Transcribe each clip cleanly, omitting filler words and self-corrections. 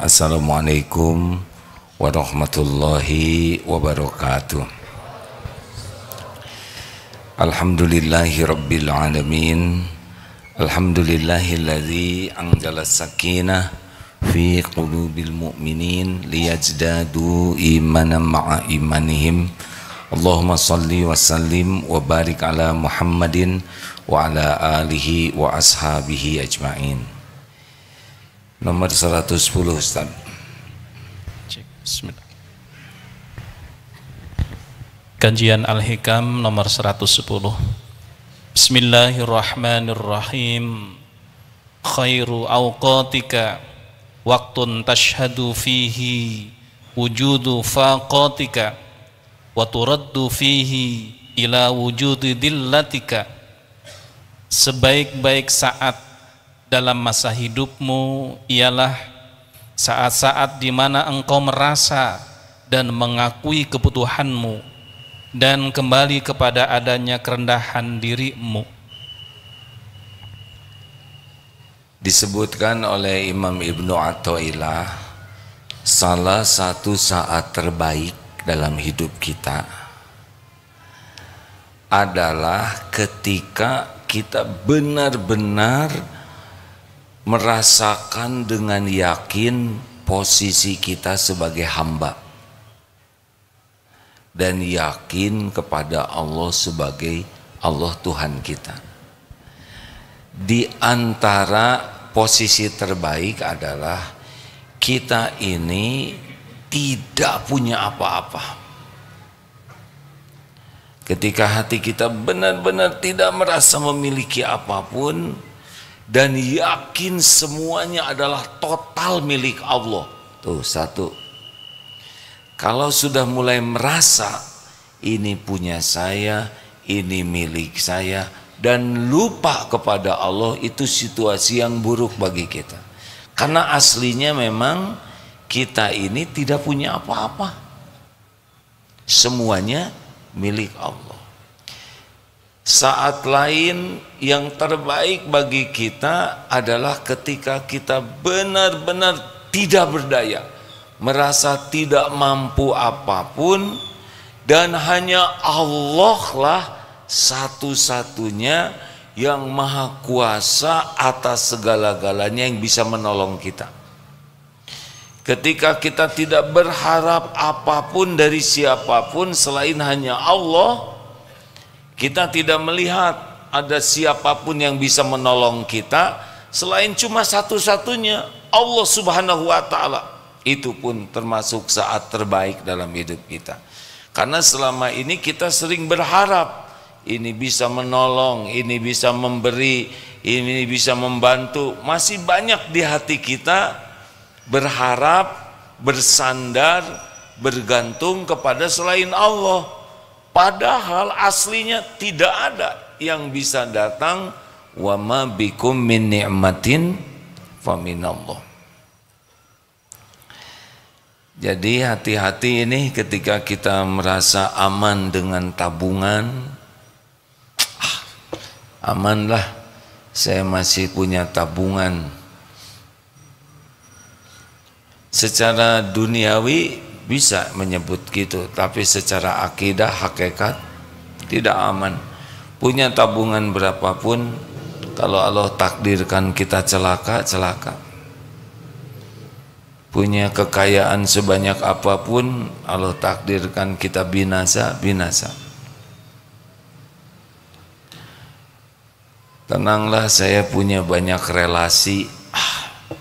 Assalamualaikum warahmatullahi wabarakatuh. Alhamdulillahi rabbil alamin. Alhamdulillahilladzi anzala sakinah fi qulubil mu'minin liyazdadu imanan ma'a imanihim. Allahumma salli wa sallim wa barik ala Muhammadin wa ala alihi wa ashabihi ajma'in. Nomor 110 Ustaz. Bismillah. Kajian Al-Hikam nomor 110. Bismillahirrahmanirrahim. Khairu awqatika waqtun tashhadu fihi wujudu faqatika wa turaddu fihi ila wujudi dillatika. Sebaik-baik saat dalam masa hidupmu ialah saat-saat di mana engkau merasa dan mengakui kebutuhanmu dan kembali kepada adanya kerendahan dirimu. Disebutkan oleh Imam Ibnu Athaillah, salah satu saat terbaik dalam hidup kita adalah ketika kita benar-benar merasakan dengan yakin posisi kita sebagai hamba dan yakin kepada Allah sebagai Allah Tuhan kita. Di antara posisi terbaik adalah kita ini tidak punya apa-apa. Ketika hati kita benar-benar tidak merasa memiliki apapun dan yakin semuanya adalah total milik Allah. Tuh satu. Kalau sudah mulai merasa ini punya saya, ini milik saya, dan lupa kepada Allah, itu situasi yang buruk bagi kita. Karena aslinya memang kita ini tidak punya apa-apa. Semuanya milik Allah. Saat lain yang terbaik bagi kita adalah ketika kita benar-benar tidak berdaya, merasa tidak mampu apapun, dan hanya Allah lah satu-satunya yang maha kuasa atas segala-galanya yang bisa menolong kita. Ketika kita tidak berharap apapun dari siapapun selain hanya Allah, kita tidak melihat ada siapapun yang bisa menolong kita selain cuma satu-satunya Allah Subhanahu wa ta'ala. Itu pun termasuk saat terbaik dalam hidup kita. Karena selama ini kita sering berharap ini bisa menolong, ini bisa memberi, ini bisa membantu. Masih banyak di hati kita berharap, bersandar, bergantung kepada selain Allah. Padahal aslinya tidak ada yang bisa datang. Wa ma bikum min ni'matin fa minallah. Jadi hati-hati ini ketika kita merasa aman dengan tabungan. Amanlah, saya masih punya tabungan. Secara duniawi bisa menyebut gitu, tapi secara akidah hakikat tidak aman. Punya tabungan berapapun, kalau Allah takdirkan kita celaka, celaka. Punya kekayaan sebanyak apapun, Allah takdirkan kita binasa, binasa. Tenanglah, saya punya banyak relasi.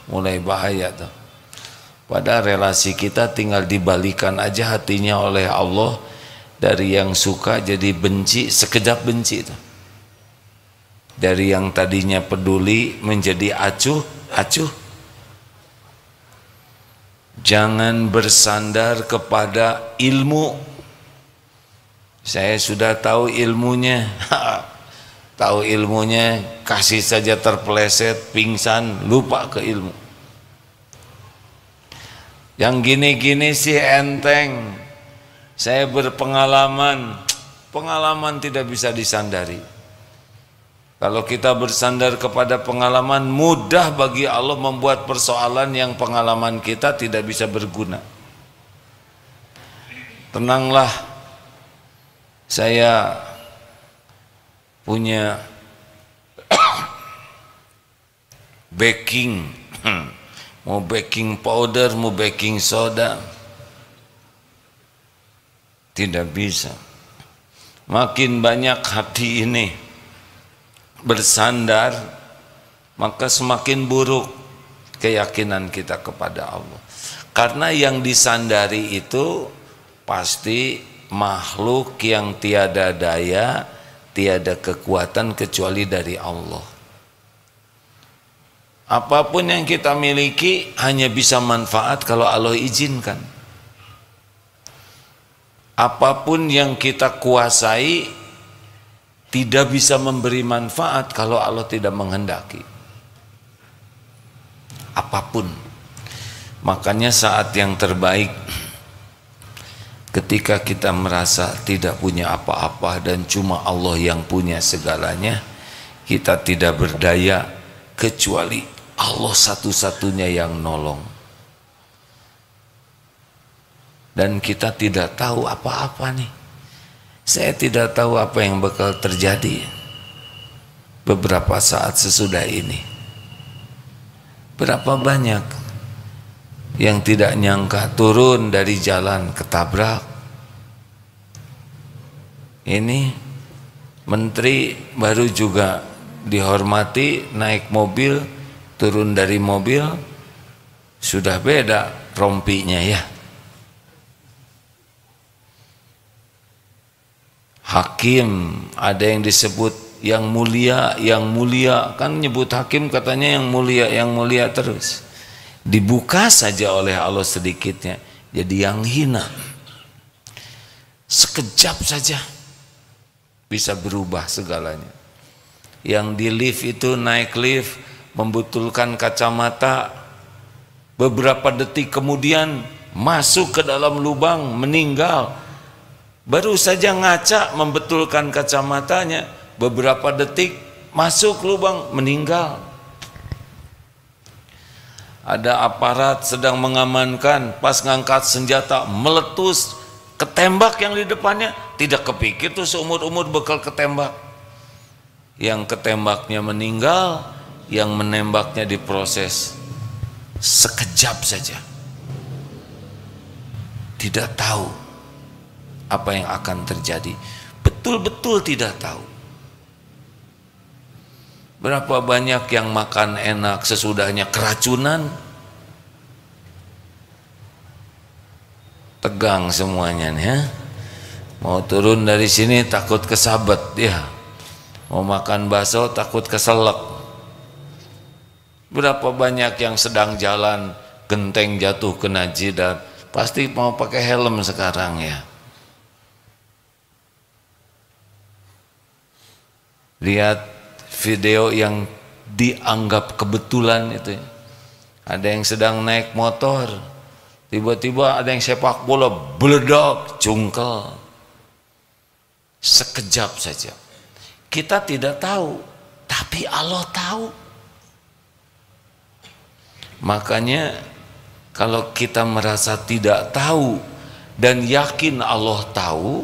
Mulai bahaya tuh. Padahal relasi kita tinggal dibalikan aja hatinya oleh Allah, dari yang suka jadi benci, sekejap benci itu. Dari yang tadinya peduli menjadi acuh. Jangan bersandar kepada ilmu. Saya sudah tahu ilmunya. Tahu ilmunya, kasih saja terpeleset, pingsan, lupa ke ilmu. Yang gini-gini sih enteng. Saya berpengalaman. Pengalaman tidak bisa disandari. Kalau kita bersandar kepada pengalaman, mudah bagi Allah membuat persoalan yang pengalaman kita tidak bisa berguna. Tenanglah, saya punya baking, mau baking powder, mau baking soda, tidak bisa. Makin banyak hati ini bersandar, maka semakin buruk keyakinan kita kepada Allah. Karena yang disandari itu pasti makhluk yang tiada daya, tiada kekuatan kecuali dari Allah. Apapun yang kita miliki hanya bisa manfaat kalau Allah izinkan. Apapun yang kita kuasai tidak bisa memberi manfaat kalau Allah tidak menghendaki. Apapun. Makanya saat yang terbaik ketika kita merasa tidak punya apa-apa dan cuma Allah yang punya segalanya, kita tidak berdaya kecuali Allah satu-satunya yang nolong. Dan kita tidak tahu apa-apa nih. Saya tidak tahu apa yang bakal terjadi beberapa saat sesudah ini. Berapa banyak yang tidak nyangka turun dari jalan ketabrak. Ini menteri baru juga dihormati naik mobil, turun dari mobil sudah beda rompinya ya. Hakim ada yang disebut yang mulia kan, nyebut hakim katanya yang mulia terus. Dibuka saja oleh Allah sedikitnya jadi yang hina. Sekejap saja bisa berubah segalanya. Yang di lift itu naik lift membetulkan kacamata, beberapa detik kemudian masuk ke dalam lubang meninggal. Baru saja ngaca membetulkan kacamatanya, beberapa detik masuk lubang meninggal. Ada aparat sedang mengamankan, pas ngangkat senjata meletus, ketembak yang di depannya, tidak kepikir tuh seumur-umur bekal ketembak. Yang ketembaknya meninggal, yang menembaknya diproses sekejap saja. Tidak tahu apa yang akan terjadi, betul-betul tidak tahu. Berapa banyak yang makan enak sesudahnya keracunan, tegang semuanya nih ya. Mau turun dari sini takut kesabet ya, mau makan bakso takut keselak. Berapa banyak yang sedang jalan genteng jatuh kena jidat, pasti mau pakai helm sekarang ya. Lihat video yang dianggap kebetulan itu, ada yang sedang naik motor, tiba-tiba ada yang sepak bola beledak, cungkel. Sekejap saja. Kita tidak tahu, tapi Allah tahu. Makanya kalau kita merasa tidak tahu dan yakin Allah tahu,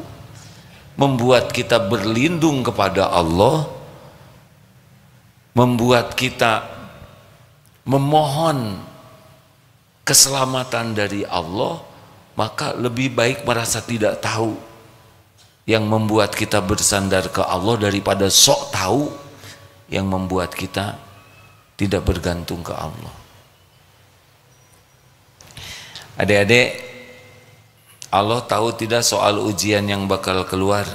membuat kita berlindung kepada Allah, membuat kita memohon keselamatan dari Allah, maka lebih baik merasa tidak tahu yang membuat kita bersandar ke Allah daripada sok tahu yang membuat kita tidak bergantung ke Allah. Adik-adik, Allah tahu tidak soal ujian yang bakal keluar?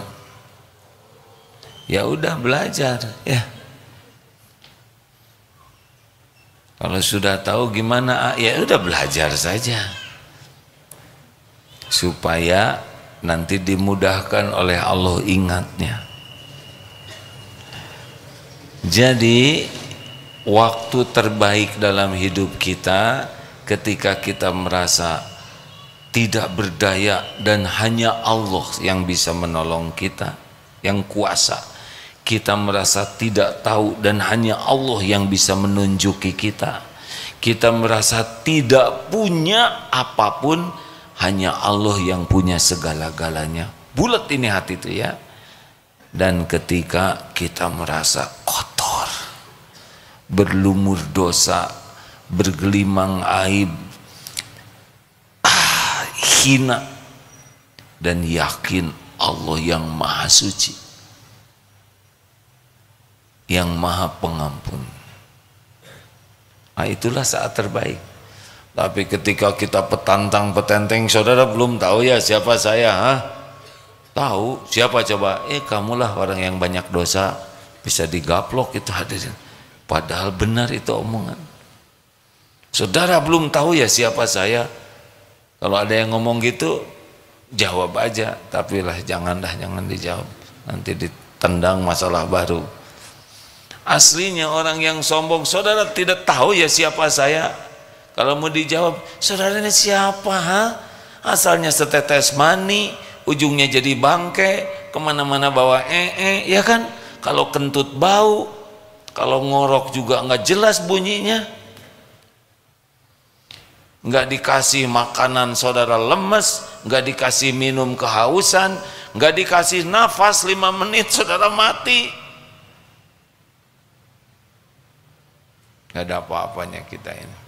Ya udah belajar ya. Kalau sudah tahu gimana, ya udah belajar saja. Supaya nanti dimudahkan oleh Allah ingatnya. Jadi waktu terbaik dalam hidup kita ketika kita merasa tidak berdaya dan hanya Allah yang bisa menolong kita, yang kuasa. kita merasa tidak tahu dan hanya Allah yang bisa menunjuki kita. Kita merasa tidak punya apapun, hanya Allah yang punya segala-galanya. Bulat ini hati itu ya. Dan ketika kita merasa kotor, berlumur dosa, bergelimang aib, hina, dan yakin Allah yang maha suci, yang maha pengampun. Nah, itulah saat terbaik. Tapi ketika kita petantang-petenteng, saudara belum tahu ya siapa saya, ha? Tahu siapa coba? Kamulah orang yang banyak dosa, bisa digaplok itu hadirin. Padahal benar itu omongan. Saudara belum tahu ya siapa saya. Kalau ada yang ngomong gitu, jawab aja. Tapi lah jangan dijawab. Nanti ditendang masalah baru. Aslinya orang yang sombong, saudara tidak tahu ya siapa saya. Kalau mau dijawab, saudara ini siapa, ha? Asalnya setetes mani, ujungnya jadi bangke, kemana-mana bawa ya kan? Kalau kentut bau, kalau ngorok juga nggak jelas bunyinya. Nggak dikasih makanan saudara lemes, nggak dikasih minum kehausan, nggak dikasih nafas 5 menit saudara mati. Nggak ada apa-apanya kita ini.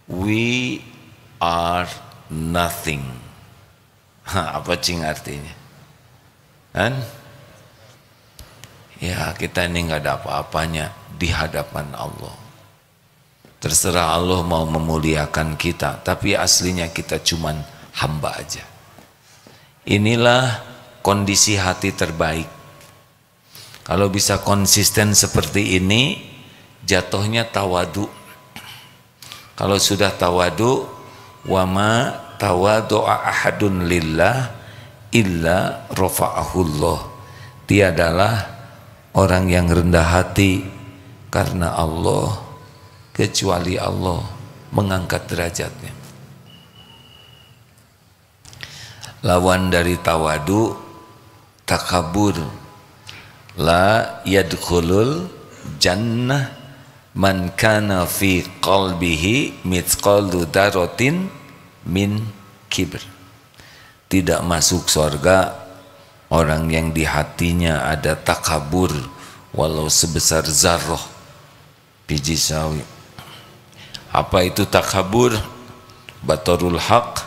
We are nothing. Apa cing artinya? Kan? Ya kita ini nggak ada apa-apanya di hadapan Allah. Terserah Allah mau memuliakan kita, tapi aslinya kita cuman hamba aja. Inilah kondisi hati terbaik. Kalau bisa konsisten seperti ini, jatuhnya tawadu. Kalau sudah tawadu, wama tawadu'a ahadun lillah illa rafa'ahullah. Tiadalah orang yang rendah hati karena Allah, kecuali Allah mengangkat derajatnya. Lawan dari tawadu, takabur. La yadkhulul jannah man kana fi qalbihi mithqalu dzarratin min kibr. Tidak masuk surga orang yang di hatinya ada takabur walau sebesar zarrah biji sawi. Apa itu takabur? Batarul haq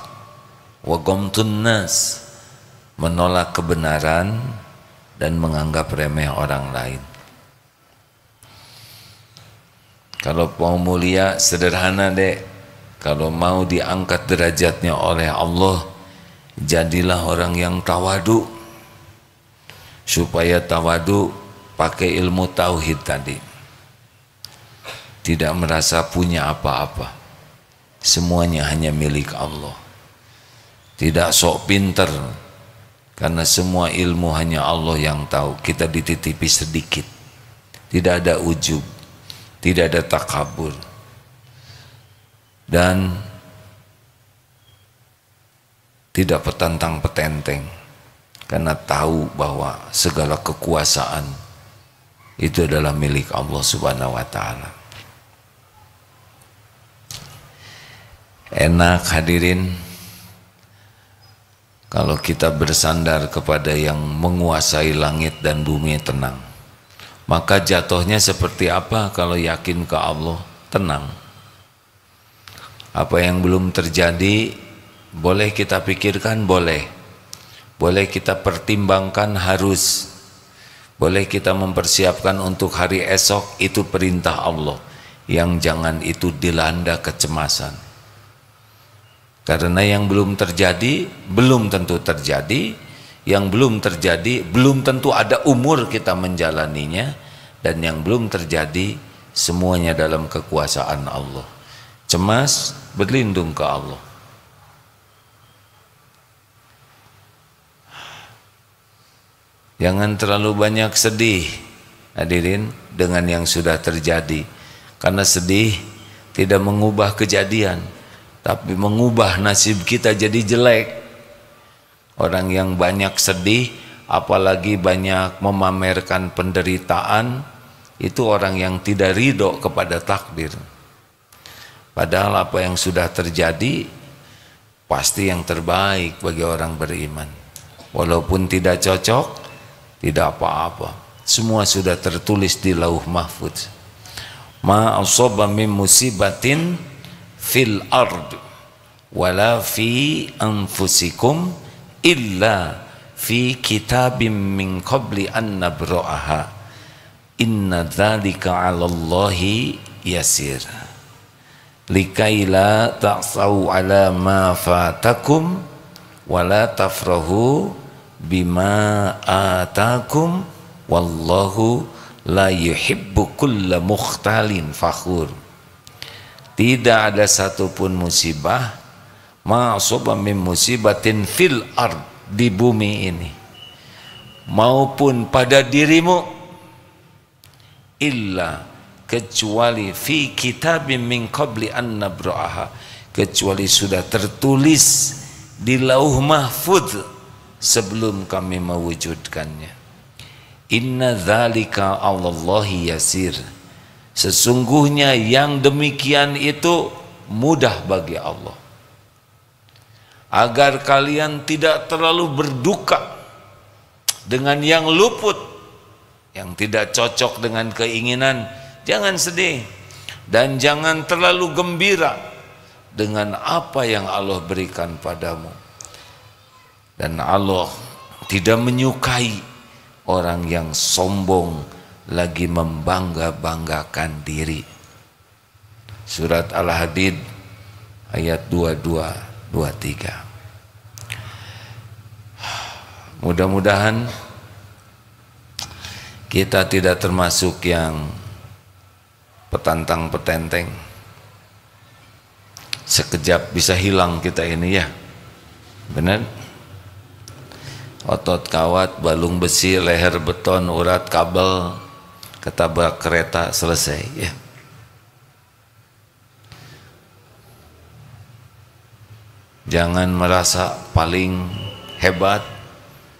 wa ghamtun nas, menolak kebenaran dan menganggap remeh orang lain. Kalau mau mulia sederhana dek. Kalau mau diangkat derajatnya oleh Allah, jadilah orang yang tawadu. Supaya tawadu pakai ilmu tauhid tadi. Tidak merasa punya apa-apa. Semuanya hanya milik Allah. Tidak sok pinter. Karena semua ilmu hanya Allah yang tahu. Kita dititipi sedikit. Tidak ada ujub, tidak ada takabur, dan tidak petantang petenteng. Karena tahu bahwa segala kekuasaan itu adalah milik Allah Subhanahu wa ta'ala. Enak hadirin kalau kita bersandar kepada yang menguasai langit dan bumi, tenang. Maka jatuhnya seperti apa kalau yakin ke Allah? Tenang. Apa yang belum terjadi boleh kita pikirkan, boleh. Boleh kita pertimbangkan, harus. Boleh kita mempersiapkan untuk hari esok, itu perintah Allah. Yang jangan itu dilanda kecemasan. Karena yang belum terjadi belum tentu terjadi, yang belum terjadi belum tentu ada umur kita menjalaninya, dan yang belum terjadi semuanya dalam kekuasaan Allah. Cemas, berlindung ke Allah. Jangan terlalu banyak sedih hadirin dengan yang sudah terjadi, karena sedih tidak mengubah kejadian, tapi mengubah nasib kita jadi jelek. Orang yang banyak sedih apalagi banyak memamerkan penderitaan, itu orang yang tidak ridho kepada takdir. Padahal apa yang sudah terjadi pasti yang terbaik bagi orang beriman. Walaupun tidak cocok, tidak apa-apa. Semua sudah tertulis di Lauh Mahfuz. Ma asaba min musibatin fil ard wala fi anfusikum illa fi kitabim min qabli an nabra'aha inna dzalika 'ala Allahi yasir likaila ta'sau 'ala ma fatakum wala tafrahu bima atakum wallahu la yuhibbu kulla mukhtalin fakhur. Tidak ada satupun musibah ma'asaba min musibatin fil ard, di bumi ini maupun pada dirimu, illa, kecuali fi kitabim min qabli an nabra'aha, kecuali sudah tertulis di Lauh Mahfuz sebelum kami mewujudkannya. Inna dzalika 'alallahi yasir, sesungguhnya yang demikian itu mudah bagi Allah. Agar kalian tidak terlalu berduka dengan yang luput, yang tidak cocok dengan keinginan, jangan sedih. Dan jangan terlalu gembira dengan apa yang Allah berikan padamu. Dan Allah tidak menyukai orang yang sombong lagi membangga-banggakan diri. Surat Al-Hadid ayat 22-23. Mudah-mudahan kita tidak termasuk yang petantang petenteng. Sekejap bisa hilang kita ini ya. Benar? Otot kawat, balung besi, leher beton, urat kabel, ketabrak kereta, selesai ya. Jangan merasa paling hebat,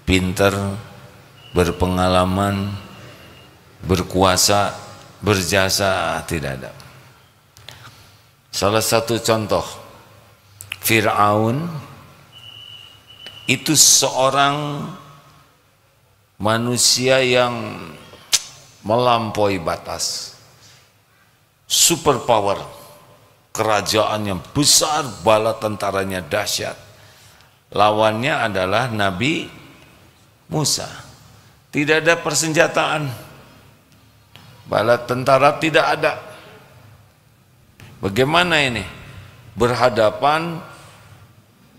pinter, berpengalaman, berkuasa, berjasa, tidak ada. Salah satu contoh, Fir'aun itu seorang manusia yang melampaui batas, super power, kerajaannya besar, bala tentaranya dahsyat. Lawannya adalah Nabi Musa. Tidak ada persenjataan, bala tentara tidak ada. Bagaimana ini? Berhadapan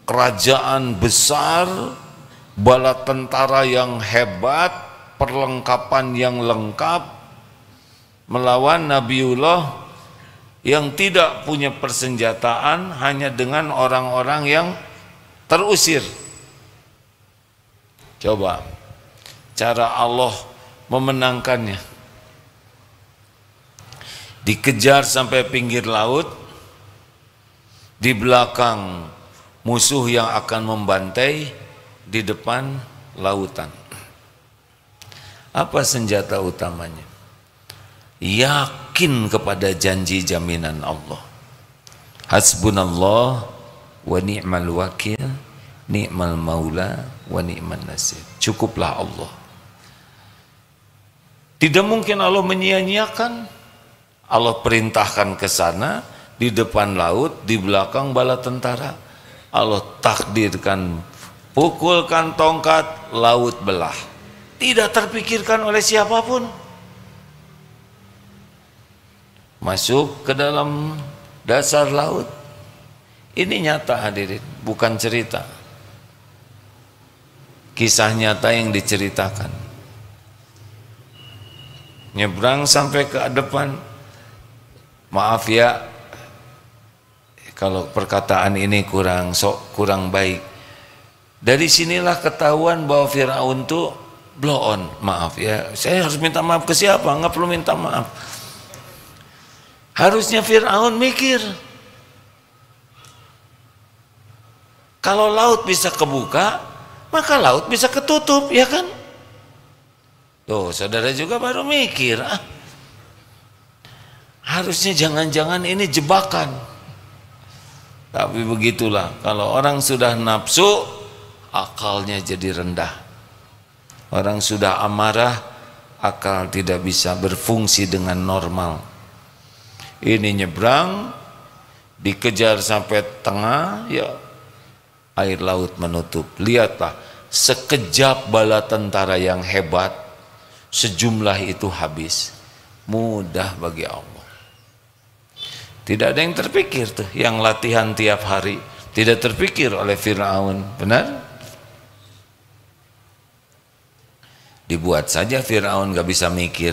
kerajaan besar, bala tentara yang hebat, perlengkapan yang lengkap, melawan Nabiullah yang tidak punya persenjataan, hanya dengan orang-orang yang terusir. Coba cara Allah memenangkannya. Dikejar sampai pinggir laut, di belakang musuh yang akan membantai, di depan lautan. Apa senjata utamanya? Yakin kepada janji jaminan Allah. Hasbunallah wa ni'mal wakil, ni'mal maula wa ni'man nasir. Cukuplah Allah. Tidak mungkin Allah menyia-nyiakan. Allah perintahkan ke sana, di depan laut, di belakang bala tentara. Allah takdirkan, pukulkan tongkat, laut belah. Tidak terpikirkan oleh siapapun. Masuk ke dalam dasar laut. Ini nyata hadirin, bukan cerita. Kisah nyata yang diceritakan. Nyebrang sampai ke depan. Maaf ya, kalau perkataan ini kurang baik. Dari sinilah ketahuan bahwa Fir'aun itu blow on. Maaf ya, saya harus minta maaf ke siapa? Nggak perlu minta maaf. Harusnya Fir'aun mikir, kalau laut bisa kebuka, maka laut bisa ketutup, ya kan? Tuh, saudara juga baru mikir, harusnya jangan-jangan ini jebakan. Tapi begitulah, kalau orang sudah nafsu, akalnya jadi rendah. Orang sudah amarah, akal tidak bisa berfungsi dengan normal. Ini nyebrang, dikejar sampai tengah, ya air laut menutup. Lihatlah, sekejap bala tentara yang hebat, sejumlah itu habis. Mudah bagi Allah. Tidak ada yang terpikir tuh, yang latihan tiap hari. Tidak terpikir oleh Fir'aun, benar? Dibuat saja Fir'aun gak bisa mikir.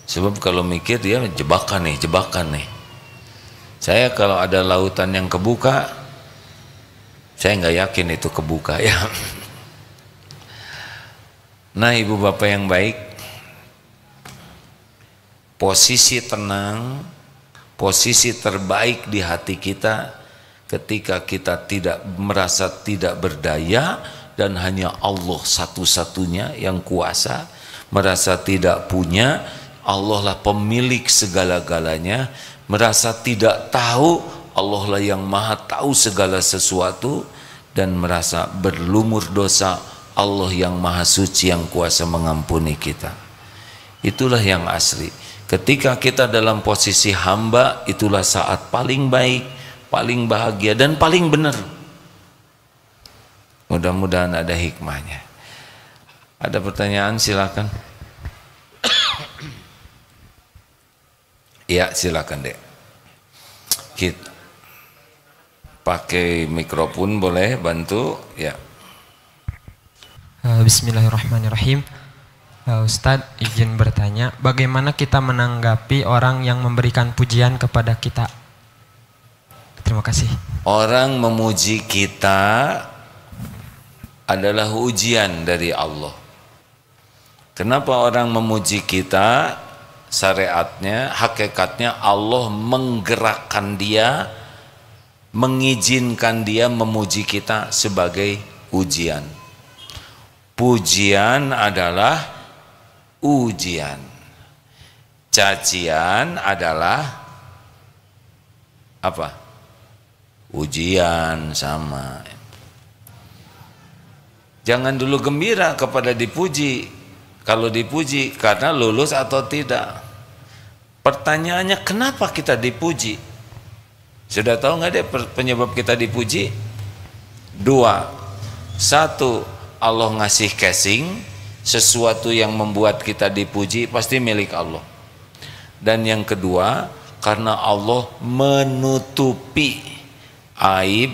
Sebab kalau mikir dia jebakan nih. Saya kalau ada lautan yang kebuka, saya nggak yakin itu kebuka ya. Nah, ibu bapak yang baik, posisi tenang, posisi terbaik di hati kita ketika kita tidak merasa tidak berdaya dan hanya Allah satu-satunya yang kuasa, merasa tidak punya, Allah lah pemilik segala-galanya, merasa tidak tahu, Allah lah yang maha tahu segala sesuatu, dan merasa berlumur dosa, Allah yang maha suci yang kuasa mengampuni kita. Itulah yang asli. Ketika kita dalam posisi hamba, itulah saat paling baik, paling bahagia, dan paling benar. Mudah-mudahan ada hikmahnya. Ada pertanyaan, silakan. Ya, silakan dek. Kita pakai mikrofon boleh bantu ya. Bismillahirrahmanirrahim. Ustadz izin bertanya, bagaimana kita menanggapi orang yang memberikan pujian kepada kita? Terima kasih. Orang memuji kita adalah ujian dari Allah. Kenapa orang memuji kita? Syariatnya, hakikatnya Allah menggerakkan dia, mengizinkan dia memuji kita sebagai ujian. Pujian adalah ujian. Cacian adalah apa? Ujian, sama. Jangan dulu gembira kepada dipuji. Kalau dipuji karena lulus atau tidak. Pertanyaannya, kenapa kita dipuji? Sudah tahu nggak deh penyebab kita dipuji? Dua. Satu, Allah ngasih casing, sesuatu yang membuat kita dipuji pasti milik Allah. Dan yang kedua, karena Allah menutupi aib,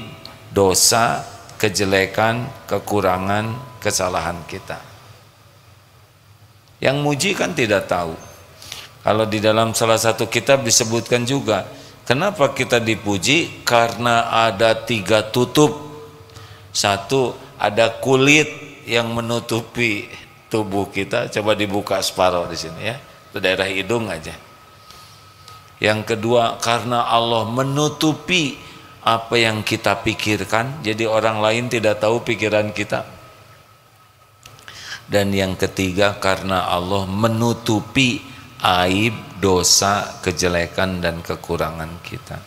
dosa, kejelekan, kekurangan, kesalahan kita. Yang muji kan tidak tahu. Kalau di dalam salah satu kitab disebutkan juga, kenapa kita dipuji? Karena ada 3 tutup. Satu, ada kulit yang menutupi tubuh kita. Coba dibuka separuh di sini ya, itu daerah hidung aja. Yang kedua, karena Allah menutupi apa yang kita pikirkan, jadi orang lain tidak tahu pikiran kita. Dan yang ketiga, karena Allah menutupi aib, dosa, kejelekan dan kekurangan kita.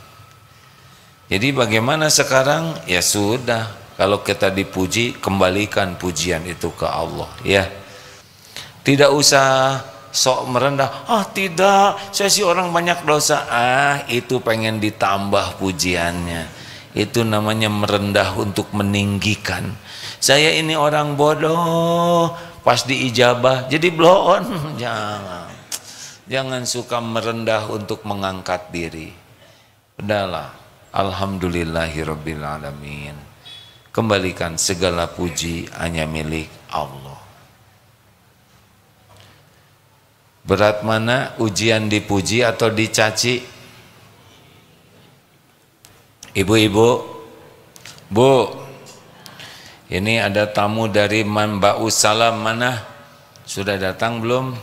Jadi bagaimana sekarang? Ya sudah, kalau kita dipuji, kembalikan pujian itu ke Allah ya. Tidak usah sok merendah. Tidak, saya sih orang banyak dosa. Itu pengen ditambah pujiannya. Itu namanya merendah untuk meninggikan. Saya ini orang bodoh, pas diijabah jadi bloon. Jangan suka merendah untuk mengangkat diri. Udahlah, alhamdulillahirabbil alamin. Kembalikan segala puji hanya milik Allah. Berat mana ujian dipuji atau dicaci? Ibu-ibu, Bu, ini ada tamu dari Membau Salam, mana? Sudah datang belum?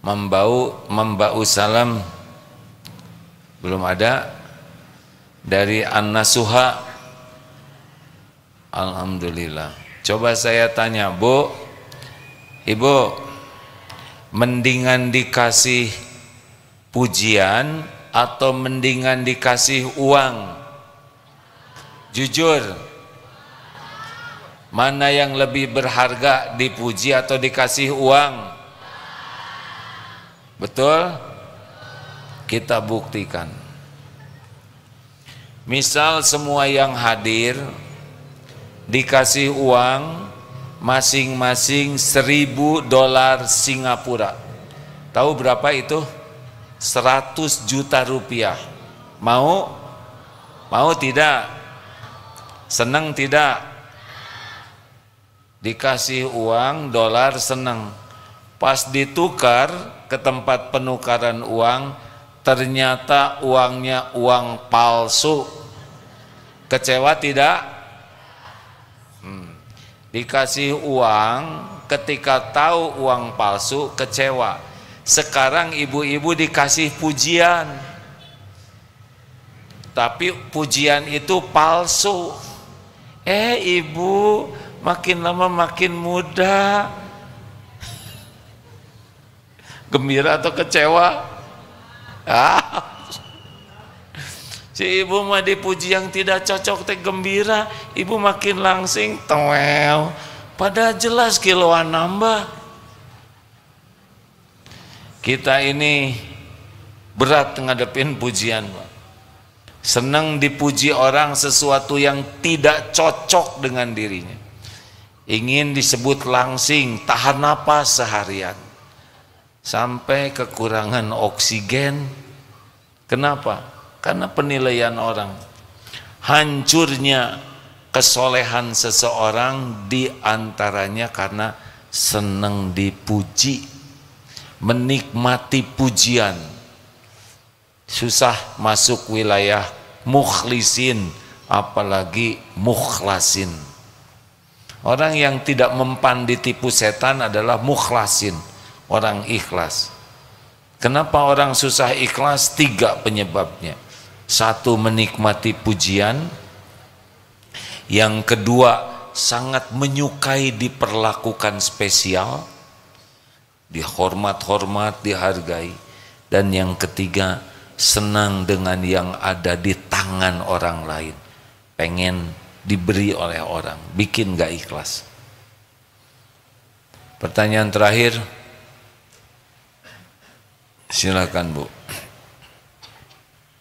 Membau Salam belum ada. Dari An-Nasuha, alhamdulillah. Coba saya tanya, Bu, Ibu, Mendingan dikasih pujian atau mendingan dikasih uang? Jujur, mana yang lebih berharga, dipuji atau dikasih uang? Betul? Kita buktikan. Misal semua yang hadir dikasih uang masing-masing $1.000 Singapura. Tahu berapa itu? 100 juta rupiah. Mau? Mau tidak? Senang tidak? Dikasih uang dolar senang. Pas ditukar ke tempat penukaran uang, ternyata uangnya uang palsu. Kecewa tidak? Dikasih uang, ketika tahu uang palsu kecewa. Sekarang ibu-ibu dikasih pujian, tapi pujian itu palsu. Ibu makin lama makin muda. Gembira atau kecewa? Si ibu mah dipuji yang tidak cocok teh gembira, ibu makin langsing tewel. Pada jelas kiloan nambah. Kita ini berat ngadepin pujian, Pak. Senang dipuji orang sesuatu yang tidak cocok dengan dirinya. Ingin disebut langsing, tahan napas seharian. Sampai kekurangan oksigen. Kenapa? Karena penilaian orang. Hancurnya kesolehan seseorang diantaranya karena senang dipuji, menikmati pujian. Susah masuk wilayah mukhlisin, apalagi mukhlasin. Orang yang tidak mempan ditipu setan adalah mukhlasin, orang ikhlas. Kenapa orang susah ikhlas? 3 penyebabnya. 1, menikmati pujian. Yang kedua, sangat menyukai diperlakukan spesial, dihormat-hormat, dihargai. Dan yang ketiga, senang dengan yang ada di tangan orang lain, pengen diberi oleh orang, bikin gak ikhlas. Pertanyaan terakhir, silakan Bu.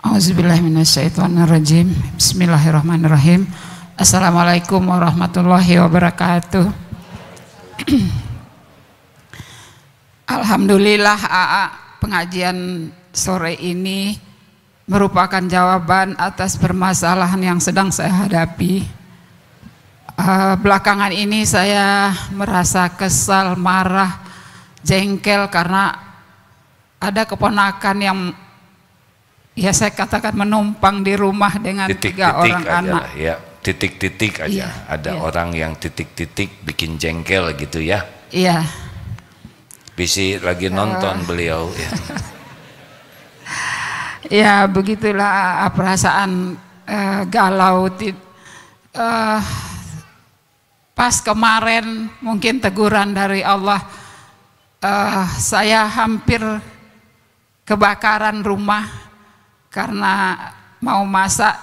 Auzubillahiminasyaitonirrajim. Bismillahirrahmanirrahim. Assalamualaikum warahmatullahi wabarakatuh. Alhamdulillah AA, pengajian sore ini merupakan jawaban atas permasalahan yang sedang saya hadapi. Belakangan ini saya merasa kesal, marah, jengkel karena ada keponakan yang ya saya katakan menumpang di rumah dengan tiga orang anak. Ya, titik-titik aja. Iya, ada iya. orang yang titik-titik bikin jengkel gitu ya. Iya. Bisi lagi nonton beliau ya. Ya begitulah perasaan galau. Pas kemarin mungkin teguran dari Allah, saya hampir kebakaran rumah karena mau masak,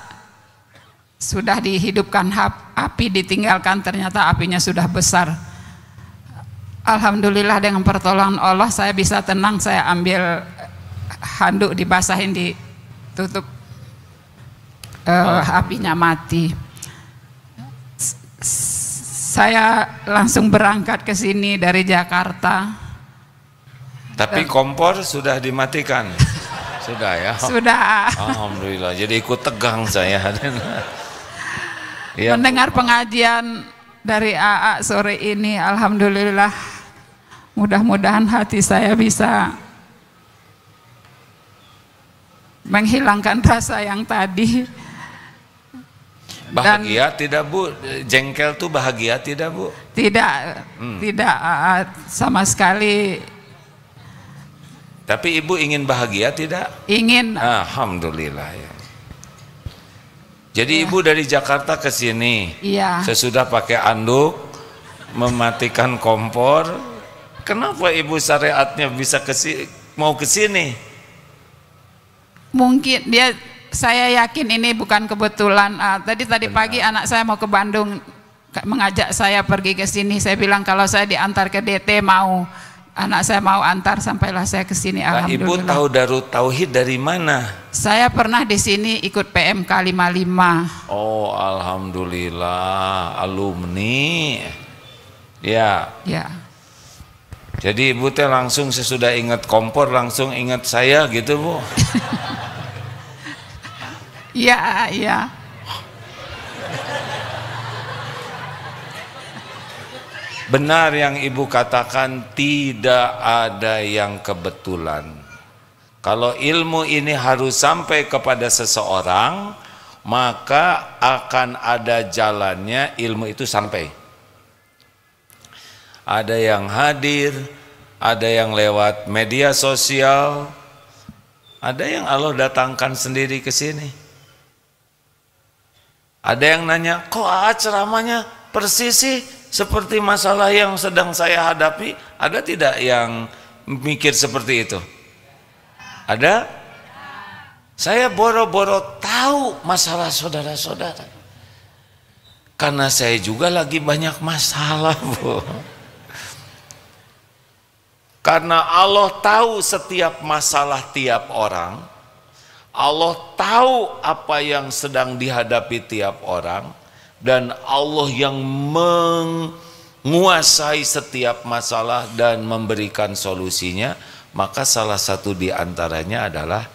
sudah dihidupkan api, ditinggalkan ternyata apinya sudah besar. Alhamdulillah dengan pertolongan Allah saya bisa tenang, saya ambil handuk dibasahin, ditutup, apinya mati. Saya langsung berangkat ke sini dari Jakarta. Tapi kompor sudah dimatikan. Sudah ya. Sudah. Alhamdulillah. Jadi ikut tegang saya. Ya. Mendengar pengajian dari AA sore ini, alhamdulillah, mudah-mudahan hati saya bisa menghilangkan rasa yang tadi. Bahagia tidak Bu? Jengkel tuh bahagia tidak Bu? Tidak, tidak sama sekali. Tapi Ibu ingin bahagia tidak? Ingin. Alhamdulillah ya. Jadi Ya. Ibu dari Jakarta ke sini. Iya. Sesudah pakai anduk, mematikan kompor, Kenapa ibu syariatnya bisa mau ke sini? Mungkin saya yakin ini bukan kebetulan. Tadi pagi anak saya mau ke Bandung, mengajak saya pergi ke sini. Saya bilang kalau saya diantar ke DT mau. Anak saya mau antar, sampailah saya ke sini. Nah, ibu tahu Darut Tauhid dari mana? Saya pernah di sini ikut PMK 55. Oh, alhamdulillah, alumni. Ya. Ya. Jadi ibu teh langsung sesudah ingat kompor langsung ingat saya gitu, Bu. Iya, iya. Benar yang ibu katakan, tidak ada yang kebetulan. Kalau ilmu ini harus sampai kepada seseorang, maka akan ada jalannya ilmu itu sampai. Ada yang hadir, ada yang lewat media sosial, ada yang Allah datangkan sendiri ke sini. Ada yang nanya, kok ceramahnya persis sih seperti masalah yang sedang saya hadapi? Ada tidak yang mikir seperti itu? Ada? Saya boro-boro tahu masalah saudara-saudara. Karena saya juga lagi banyak masalah, Bu. Karena Allah tahu setiap masalah tiap orang, Allah tahu apa yang sedang dihadapi tiap orang, dan Allah yang menguasai setiap masalah dan memberikan solusinya. Maka salah satu di antaranya adalah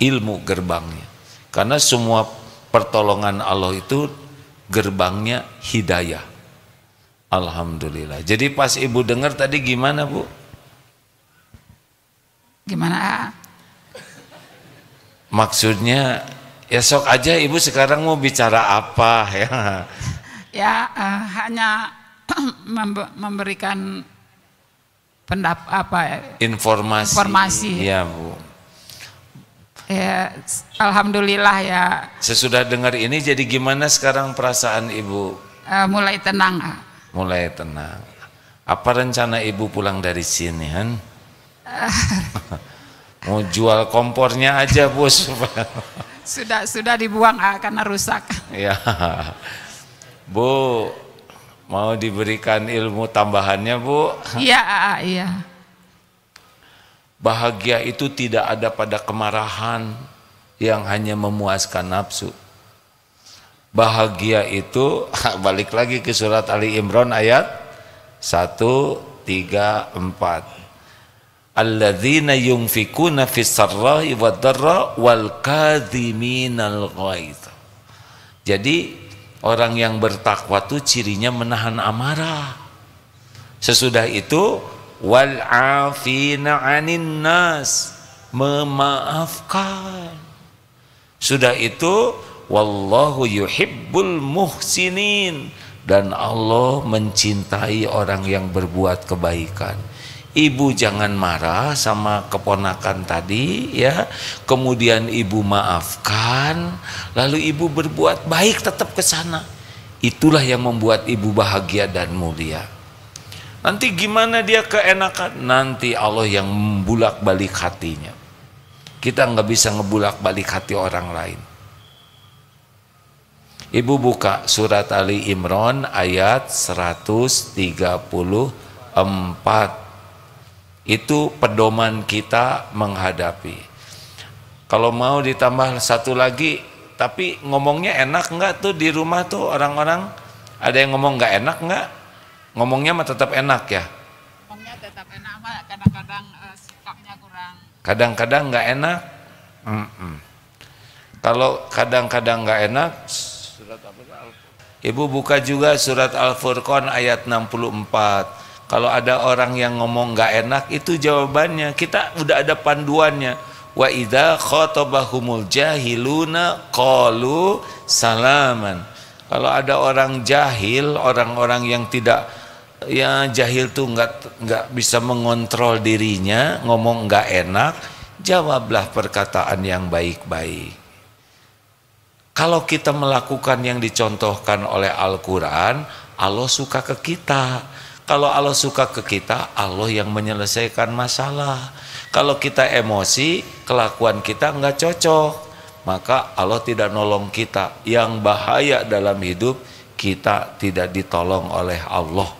ilmu gerbangnya. Karena semua pertolongan Allah itu gerbangnya hidayah. Alhamdulillah. Jadi pas ibu dengar tadi gimana, Bu? Gimana? Maksudnya ya sok aja ibu sekarang mau bicara apa ya? Ya hanya memberikan informasi. Ya, Bu. Ya, alhamdulillah ya. Sesudah dengar ini jadi gimana sekarang perasaan ibu? Mulai tenang. Mulai tenang. Apa rencana ibu pulang dari sini, Han? Mau jual kompornya aja, Bos. Sudah dibuang karena rusak. Ya. Bu, mau diberikan ilmu tambahannya, Bu? Iya, iya. Bahagia itu tidak ada pada kemarahan yang hanya memuaskan nafsu. Bahagia itu balik lagi ke surat Ali Imran ayat 134. Alladzina yunfikuna fis sarra'i wad dharra wal kadhiminal ghaidh. Jadi orang yang bertakwa itu cirinya menahan amarah. Sesudah itu wal afina 'anin nas, memaafkan. Sudah itu wallahu yuhibbul muhsinin, dan Allah mencintai orang yang berbuat kebaikan. Ibu jangan marah sama keponakan tadi ya, kemudian ibu maafkan, lalu ibu berbuat baik tetap ke sana. Itulah yang membuat ibu bahagia dan mulia. Nanti gimana dia keenakan? Nanti Allah yang membulak-balik hatinya. Kita nggak bisa ngebulak-balik hati orang lain. Ibu buka surat Ali Imran ayat 134. Itu pedoman kita menghadapi. Kalau mau ditambah satu lagi, tapi ngomongnya enak nggak tuh di rumah tuh orang-orang? Ada yang ngomong nggak enak nggak? Ngomongnya mah tetap enak ya? Ngomongnya tetap enak, kadang-kadang sikapnya kurang. Kadang-kadang nggak enak? Kalau kadang-kadang nggak enak, surat apa? Ibu buka juga surat Al-Furqan ayat 64. Kalau ada orang yang ngomong nggak enak, itu jawabannya. Kita udah ada panduannya. Wa idza khatabahumul jahiluna qalu salaman. Kalau ada orang jahil, orang-orang yang tidak, ya jahil tuh nggak bisa mengontrol dirinya, ngomong nggak enak, jawablah perkataan yang baik-baik. Kalau kita melakukan yang dicontohkan oleh Al-Quran, Allah suka ke kita. Kalau Allah suka ke kita, Allah yang menyelesaikan masalah. Kalau kita emosi, kelakuan kita nggak cocok, maka Allah tidak nolong kita. Yang bahaya dalam hidup, kita tidak ditolong oleh Allah.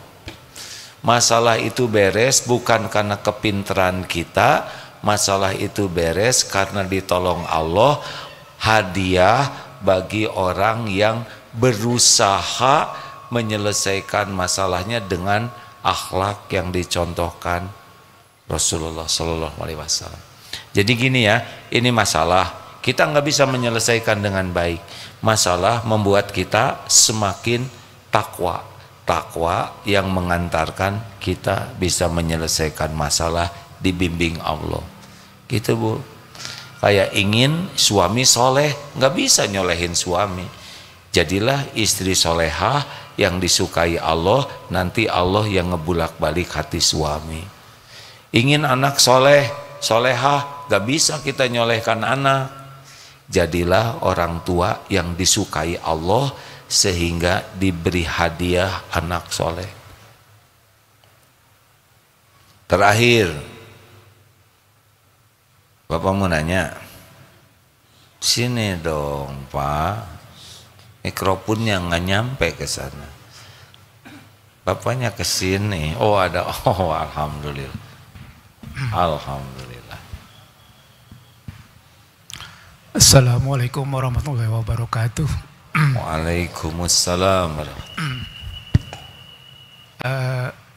Masalah itu beres bukan karena kepintaran kita, masalah itu beres karena ditolong Allah. Hadiah bagi orang yang berusaha menyelesaikan masalahnya dengan akhlak yang dicontohkan Rasulullah Shallallahu Alaihi Wasallam. Jadi gini ya, ini masalah kita nggak bisa menyelesaikan dengan baik. Masalah membuat kita semakin takwa, takwa yang mengantarkan kita bisa menyelesaikan masalah dibimbing Allah. Gitu Bu. Kayak ingin suami soleh, nggak bisa nyolehin suami. Jadilah istri solehah yang disukai Allah, nanti Allah yang ngebulak-balik hati suami. Ingin anak soleh, solehah, nggak bisa kita nyolehkan anak. Jadilah orang tua yang disukai Allah sehingga diberi hadiah anak soleh. Terakhir, Bapak mau nanya, sini dong Pak, mikrofonnya nggak nyampe ke sana. Bapaknya ke sini. Oh ada, oh alhamdulillah, alhamdulillah. Assalamualaikum warahmatullahi wabarakatuh. Waalaikumsalam.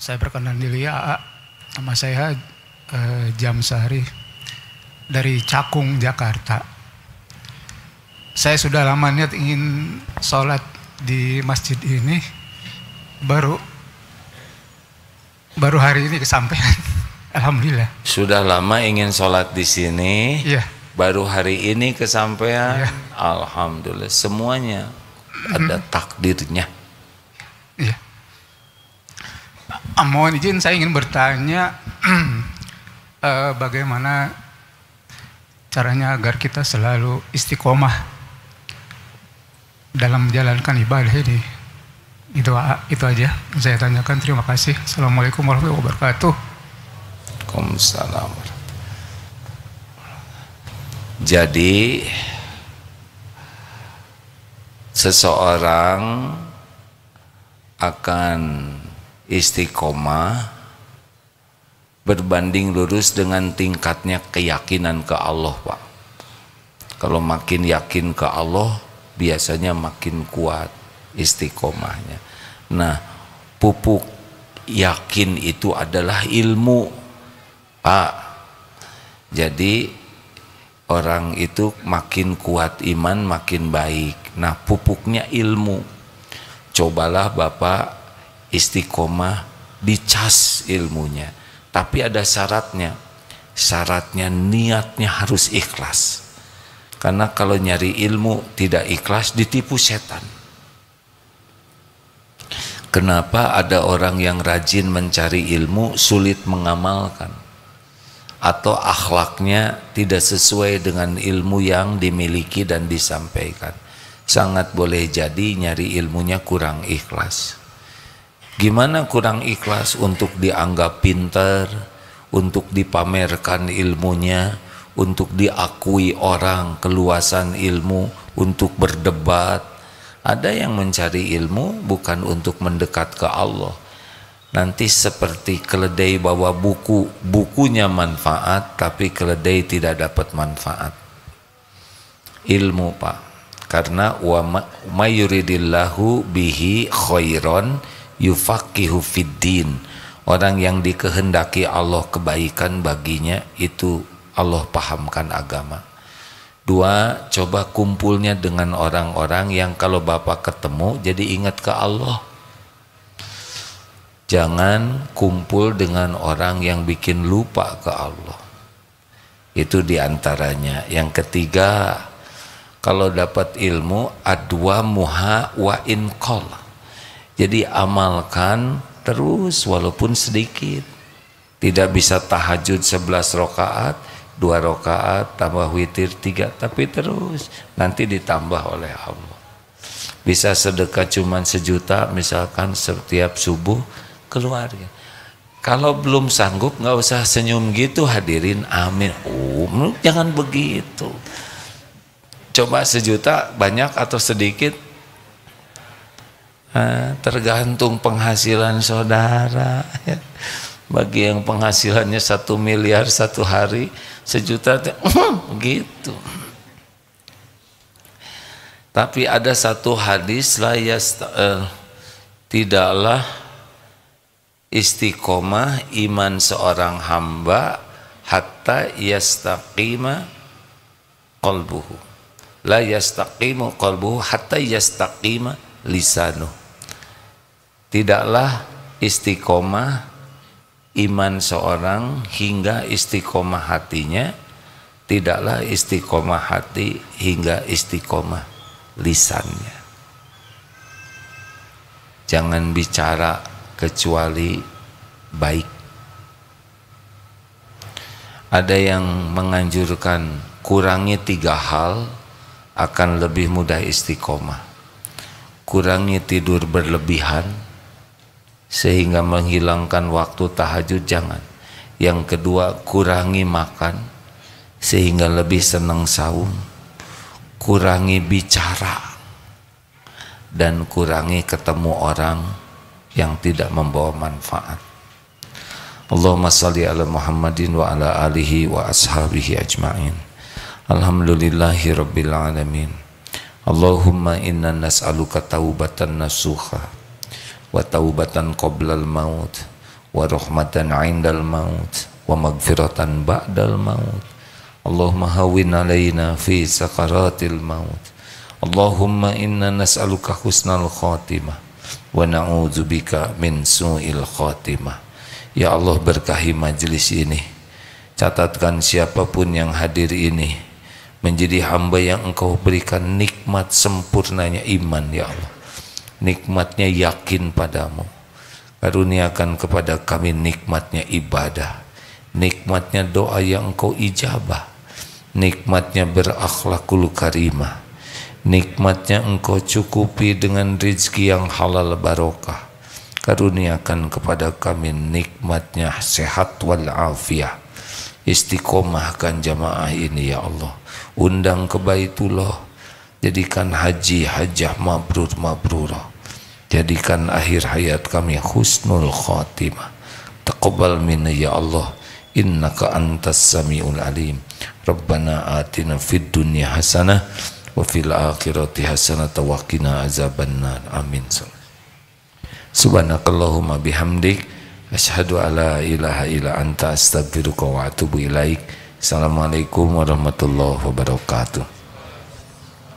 Saya perkenalan diri ya, nama saya Jamsari dari Cakung, Jakarta. Saya sudah lama niat ingin sholat di masjid ini, baru hari ini kesampaian. Alhamdulillah. Sudah lama ingin sholat di sini, Iya. baru hari ini kesampaian. Iya. Alhamdulillah, semuanya ada takdirnya. Iya. Mohon izin saya ingin bertanya bagaimana caranya agar kita selalu istiqomah dalam menjalankan ibadah ini. Itu aja saya tanyakan. Terima kasih. Assalamualaikum warahmatullahi wabarakatuh. Waalaikumsalam. Jadi seseorang akan istiqomah berbanding lurus dengan tingkatnya keyakinan ke Allah, Pak. Kalau makin yakin ke Allah, biasanya makin kuat istiqomahnya. Nah, pupuk yakin itu adalah ilmu, Pak. Jadi orang itu makin kuat iman, makin baik. Nah, pupuknya ilmu. Cobalah Bapak istiqomah, dicas ilmunya. Tapi ada syaratnya. Syaratnya niatnya harus ikhlas. Karena kalau nyari ilmu tidak ikhlas, ditipu setan. Kenapa ada orang yang rajin mencari ilmu sulit mengamalkan? Atau akhlaknya tidak sesuai dengan ilmu yang dimiliki dan disampaikan? Sangat boleh jadi nyari ilmunya kurang ikhlas. Gimana kurang ikhlas? Untuk dianggap pintar, untuk dipamerkan ilmunya, untuk diakui orang keluasan ilmu, untuk berdebat. Ada yang mencari ilmu bukan untuk mendekat ke Allah. Nanti seperti keledai bawa buku, bukunya manfaat tapi keledai tidak dapat manfaat. Ilmu, Pak. Karena wa mayuridillahu bihi khairon yufaqihu fiddin. Orang yang dikehendaki Allah kebaikan baginya, itu Allah pahamkan agama. Dua, coba kumpulnya dengan orang-orang yang kalau Bapak ketemu jadi ingat ke Allah. Jangan kumpul dengan orang yang bikin lupa ke Allah. Itu diantaranya. Yang ketiga, kalau dapat ilmu, adwa muha wa inqol. Jadi amalkan terus walaupun sedikit. Tidak bisa tahajud 11 rakaat, 2 rakaat tambah witir 3, tapi terus nanti ditambah oleh Allah. Bisa sedekah cuman 1 juta misalkan setiap subuh, keluarga. Kalau belum sanggup nggak usah senyum gitu, hadirin, amin. Jangan begitu. Coba 1 juta banyak atau sedikit? Tergantung penghasilan saudara. Bagi yang penghasilannya 1 miliar 1 hari, 1 juta gitu. Tapi ada satu hadis tidaklah istiqomah iman seorang hamba hatta yastaqima qalbuhu. La yastaqimu qalbuhu hatta yastaqima lisanuh. Tidaklah istiqomah iman seorang hingga istiqomah hatinya, tidaklah istiqomah hati hingga istiqomah lisannya. Jangan bicara kecuali baik. Ada yang menganjurkan kurangi 3 hal akan lebih mudah istiqomah. Kurangi tidur berlebihan sehingga menghilangkan waktu tahajud, jangan. Yang kedua, kurangi makan sehingga lebih senang saum. Kurangi bicara dan kurangi ketemu orang yang tidak membawa manfaat. Allahumma salli ala Muhammadin wa ala alihi wa ashabihi ajma'in. Alhamdulillahi rabbil alamin. Allahumma inna nas'aluka taubatan nasuha wa taubatan qoblal maut wa rahmatan 'indal maut wa magfiratan ba'dal maut. Allahumma hawwin alaina fi sakaratil maut. Allahumma inna nas'aluka husnal khatimah wa na'udzubika min su'il khatimah. Ya Allah, berkahi majelis ini. Catatkan siapapun yang hadir ini menjadi hamba yang Engkau berikan nikmat sempurnanya iman, ya Allah. Nikmatnya yakin padamu. Karuniakan kepada kami nikmatnya ibadah, nikmatnya doa yang Engkau ijabah, nikmatnya berakhlakul karimah, nikmatnya Engkau cukupi dengan rezeki yang halal barokah. Karuniakan kepada kami nikmatnya sehat wal afiah. Istiqomahkan jamaah ini ya Allah. Undang ke Baitullah. Jadikan haji hajah mabrur mabrurah. Jadikan akhir hayat kami husnul khatimah. Taqabbal minna ya Allah. Innaka antas samiul alim. Rabbana atina fid dunya hasanah wa fil akhirati hasanah wa qina azabannar. Amin. Subhanakallahumma bihamdik asyhadu alla ilaha illa anta astaghfiruka wa atubu ilaik. Assalamualaikum warahmatullahi wabarakatuh.